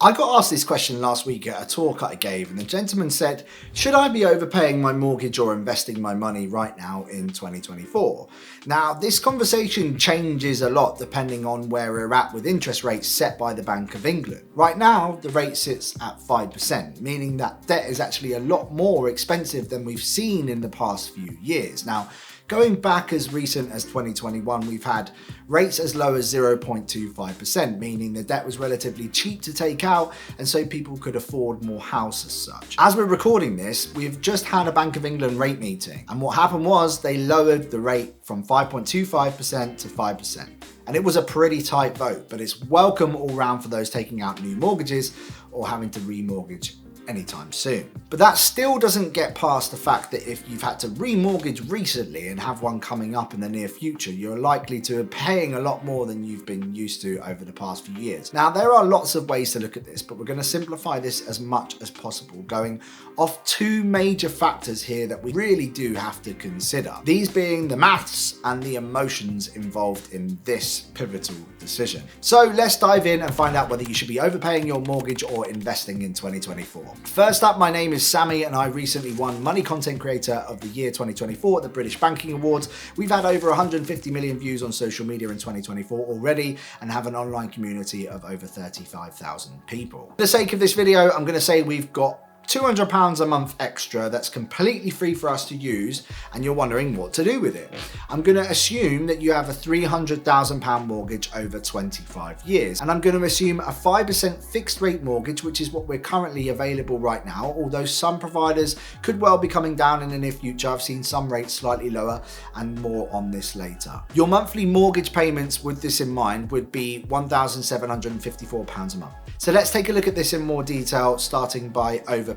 I got asked this question last week at a talk I gave, and the gentleman said, should I be overpaying my mortgage or investing my money right now in 2024? Now, this conversation changes a lot depending on where we're at with interest rates set by the Bank of England. Right now, the rate sits at 5%, meaning that debt is actually a lot more expensive than we've seen in the past few years. Now, going back as recent as 2021, we've had rates as low as 0.25%, meaning the debt was relatively cheap to take out, and so people could afford more house as such. As we're recording this, we've just had a Bank of England rate meeting, and what happened was they lowered the rate from 5.25% to 5%. And it was a pretty tight vote, but it's welcome all round for those taking out new mortgages or having to remortgage anytime soon. But that still doesn't get past the fact that if you've had to remortgage recently and have one coming up in the near future, you're likely to be paying a lot more than you've been used to over the past few years. Now, there are lots of ways to look at this, but we're going to simplify this as much as possible, going off two major factors here that we really do have to consider. These being the maths and the emotions involved in this pivotal decision. So let's dive in and find out whether you should be overpaying your mortgage or investing in 2024. First up, my name is Sammy and I recently won Money Content Creator of the Year 2024 at the British Banking Awards. We've had over 150 million views on social media in 2024 already and have an online community of over 35,000 people. For the sake of this video, I'm going to say we've got £200 a month extra that's completely free for us to use, and you're wondering what to do with it. I'm going to assume that you have a £300,000 mortgage over 25 years, and I'm going to assume a 5% fixed rate mortgage, which is what we're currently available right now, although some providers could well be coming down in the near future. I've seen some rates slightly lower, and more on this later. Your monthly mortgage payments with this in mind would be £1,754 a month. So let's take a look at this in more detail, starting by overpaying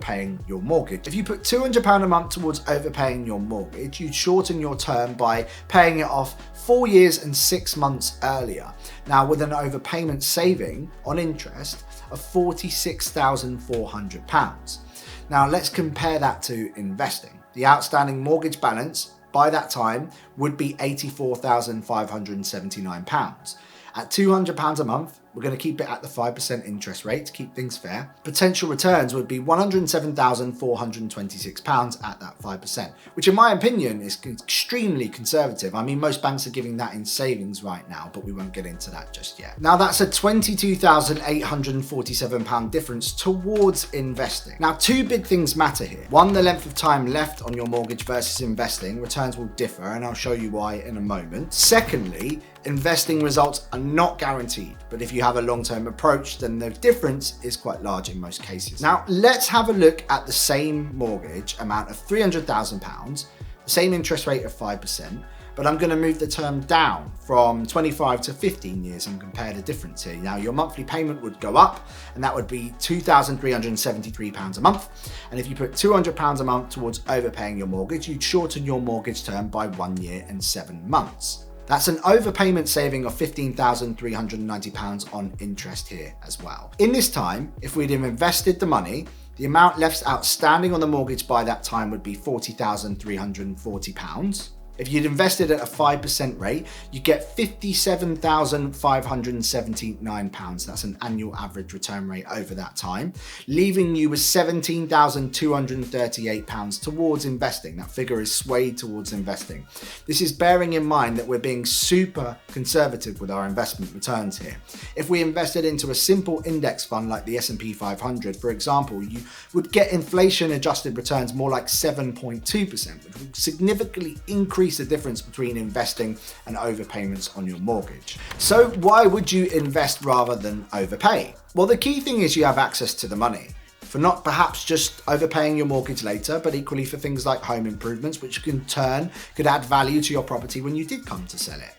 your mortgage. If you put £200 a month towards overpaying your mortgage, you'd shorten your term by paying it off 4 years and 6 months earlier. Now, with an overpayment saving on interest of £46,400. Now, let's compare that to investing. The outstanding mortgage balance by that time would be £84,579. At £200 a month, we're going to keep it at the 5% interest rate to keep things fair. Potential returns would be £107,426 at that 5%, which in my opinion is extremely conservative. I mean, most banks are giving that in savings right now, but we won't get into that just yet. Now, that's a £22,847 difference towards investing. Now, two big things matter here. One, the length of time left on your mortgage versus investing. Returns will differ, and I'll show you why in a moment. Secondly, investing results are not guaranteed, but if you have a long-term approach, then the difference is quite large in most cases. Now, let's have a look at the same mortgage amount of £300,000, the same interest rate of 5%, but I'm going to move the term down from 25 to 15 years and compare the difference here. Now, your monthly payment would go up, and that would be £2,373 a month. And if you put £200 a month towards overpaying your mortgage, you'd shorten your mortgage term by 1 year and 7 months. That's an overpayment saving of £15,390 on interest here as well. In this time, if we'd have invested the money, the amount left outstanding on the mortgage by that time would be £40,340. If you'd invested at a 5% rate, you get £57,579. That's an annual average return rate over that time, leaving you with £17,238 towards investing. That figure is swayed towards investing. This is bearing in mind that we're being super conservative with our investment returns here. If we invested into a simple index fund like the S&P 500, for example, you would get inflation adjusted returns more like 7.2%, which would significantly increase the difference between investing and overpayments on your mortgage. So why would you invest rather than overpay? Well, the key thing is you have access to the money for not perhaps just overpaying your mortgage later, but equally for things like home improvements, which in turn could add value to your property when you did come to sell it.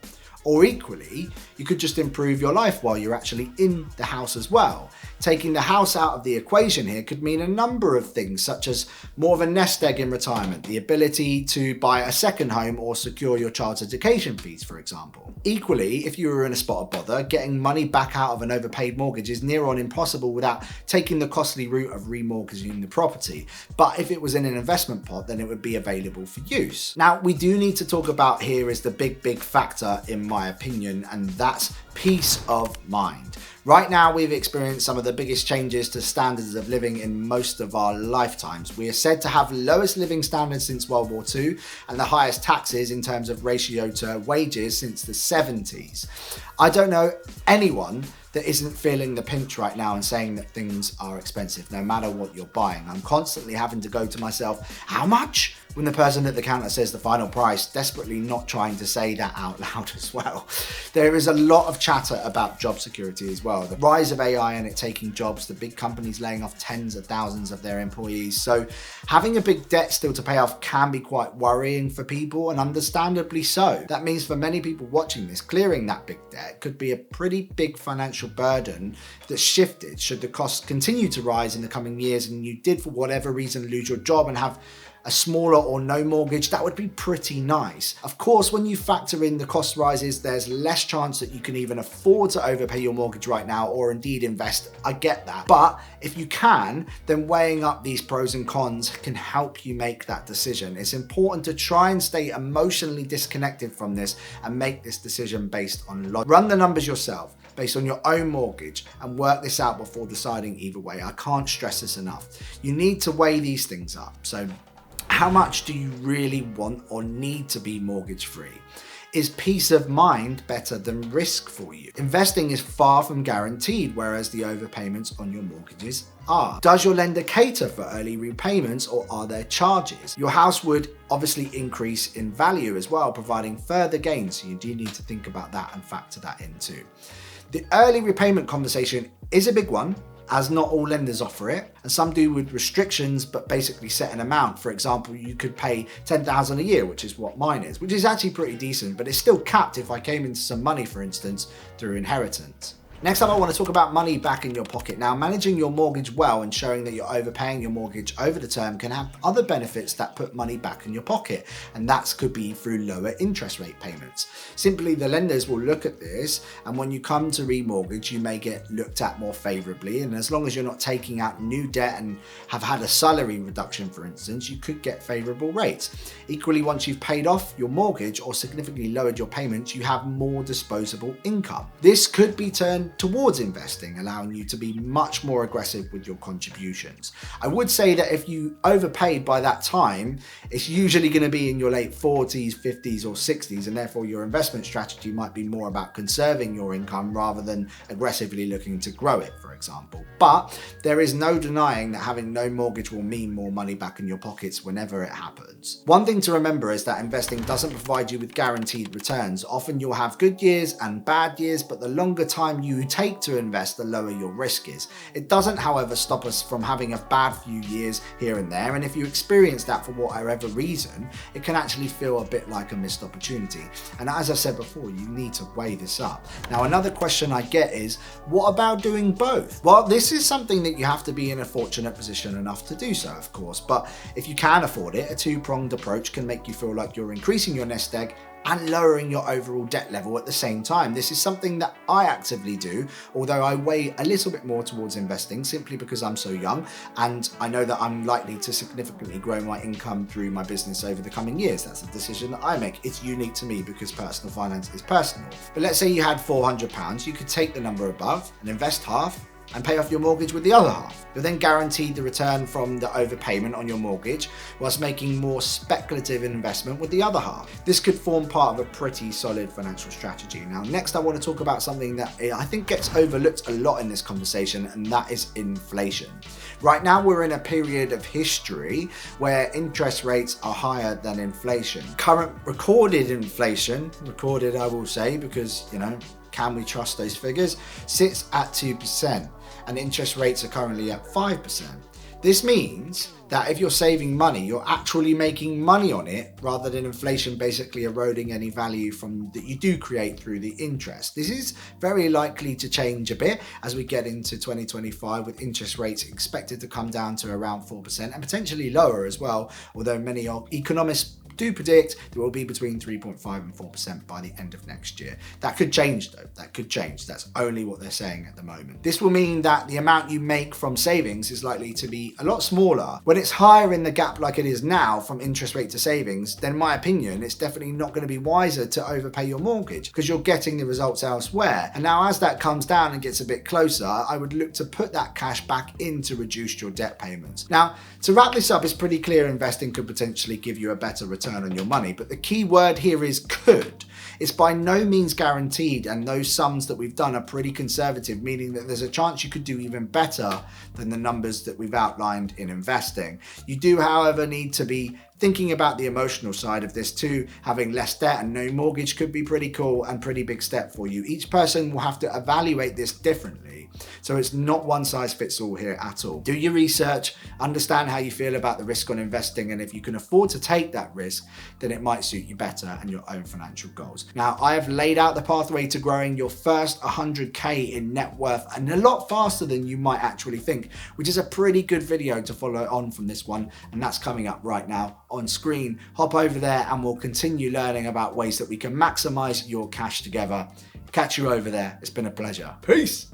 Or equally, you could just improve your life while you're actually in the house as well. Taking the house out of the equation here could mean a number of things, such as more of a nest egg in retirement, the ability to buy a second home or secure your child's education fees, for example. Equally, if you were in a spot of bother, getting money back out of an overpaid mortgage is near on impossible without taking the costly route of remortgaging the property. But if it was in an investment pot, then it would be available for use. Now, we do need to talk about here is the big factor in my opinion, and that's peace of mind. Right now, we've experienced some of the biggest changes to standards of living in most of our lifetimes. We are said to have lowest living standards since World War II and the highest taxes in terms of ratio to wages since the 70s. I don't know anyone that isn't feeling the pinch right now and saying that things are expensive, no matter what you're buying. I'm constantly having to go to myself, how much? When the person at the counter says the final price, desperately not trying to say that out loud as well. There is a lot of chatter about job security as well. The rise of AI and it taking jobs, the big companies laying off tens of thousands of their employees. So having a big debt still to pay off can be quite worrying for people, and understandably so. That means for many people watching this, clearing that big debt could be a pretty big financial burden that's shifted should the costs continue to rise in the coming years and you did for whatever reason lose your job and have a smaller or no mortgage. That would be pretty nice. Of course, when you factor in the cost rises, there's less chance that you can even afford to overpay your mortgage right now or indeed invest. I get that. But if you can, then weighing up these pros and cons can help you make that decision. It's important to try and stay emotionally disconnected from this and make this decision based on logic. Run the numbers yourself based on your own mortgage and work this out before deciding either way. I can't stress this enough. You need to weigh these things up. So how much do you really want or need to be mortgage free? Is peace of mind better than risk for you? Investing is far from guaranteed, whereas the overpayments on your mortgages are. Does your lender cater for early repayments or are there charges? Your house would obviously increase in value as well, providing further gains. So you do need to think about that and factor that in too. The early repayment conversation is a big one, as not all lenders offer it, and some do with restrictions but basically set an amount. For example, you could pay $10,000 a year, which is what mine is, which is actually pretty decent, but it's still capped if I came into some money, for instance, through inheritance. Next up, I want to talk about money back in your pocket. Now, managing your mortgage well and showing that you're overpaying your mortgage over the term can have other benefits that put money back in your pocket, and that could be through lower interest rate payments. Simply, the lenders will look at this, and when you come to remortgage, you may get looked at more favorably, and as long as you're not taking out new debt and have had a salary reduction, for instance, you could get favorable rates. Equally, once you've paid off your mortgage or significantly lowered your payments, you have more disposable income. This could be turned towards investing, allowing you to be much more aggressive with your contributions. I would say that if you overpaid by that time, it's usually going to be in your late 40s, 50s or 60s, and therefore your investment strategy might be more about conserving your income rather than aggressively looking to grow it, for example. But there is no denying that having no mortgage will mean more money back in your pockets whenever it happens. One thing to remember is that investing doesn't provide you with guaranteed returns. Often you'll have good years and bad years, but the longer time you take to invest, the lower your risk is. It doesn't, however, stop us from having a bad few years here and there, and if you experience that for whatever reason, it can actually feel a bit like a missed opportunity. And as I said before, you need to weigh this up. Now, another question I get is, what about doing both? Well, this is something that you have to be in a fortunate position enough to do so, of course, but if you can afford it, a two-pronged approach can make you feel like you're increasing your nest egg and lowering your overall debt level at the same time. This is something that I actively do, although I weigh a little bit more towards investing simply because I'm so young and I know that I'm likely to significantly grow my income through my business over the coming years. That's a decision that I make. It's unique to me because personal finance is personal. But let's say you had £400, you could take the number above and invest half and pay off your mortgage with the other half. You're then guaranteed the return from the overpayment on your mortgage whilst making more speculative investment with the other half. This could form part of a pretty solid financial strategy. Now, next I want to talk about something that I think gets overlooked a lot in this conversation, and that is inflation. Right now we're in a period of history where interest rates are higher than inflation. Current recorded inflation, recorded I will say because, can we trust those figures, sits at 2%. And interest rates are currently at 5%. This means that if you're saving money, you're actually making money on it rather than inflation basically eroding any value from that you do create through the interest. This is very likely to change a bit as we get into 2025, with interest rates expected to come down to around 4% and potentially lower as well, although many economists do predict that it will be between 3.5 and 4% by the end of next year. That could change though, that could change. That's only what they're saying at the moment. This will mean that the amount you make from savings is likely to be a lot smaller. When it's higher in the gap like it is now from interest rate to savings, then in my opinion, it's definitely not going to be wiser to overpay your mortgage because you're getting the results elsewhere. And now as that comes down and gets a bit closer, I would look to put that cash back in to reduce your debt payments. Now, to wrap this up, it's pretty clear investing could potentially give you a better return on your money, but the key word here is could. It's by no means guaranteed, and those sums that we've done are pretty conservative, meaning that there's a chance you could do even better than the numbers that we've outlined in investing. You do, however, need to be thinking about the emotional side of this too. Having less debt and no mortgage could be pretty cool and pretty big step for you. Each person will have to evaluate this differently, so it's not one size fits all here at all. Do your research, understand how you feel about the risk on investing, and if you can afford to take that risk, then it might suit you better and your own financial goals. Now, I have laid out the pathway to growing your first 100K in net worth, and a lot faster than you might actually think, which is a pretty good video to follow on from this one, and that's coming up right now on screen. Hop over there and we'll continue learning about ways that we can maximize your cash together. Catch you over there. It's been a pleasure. Peace.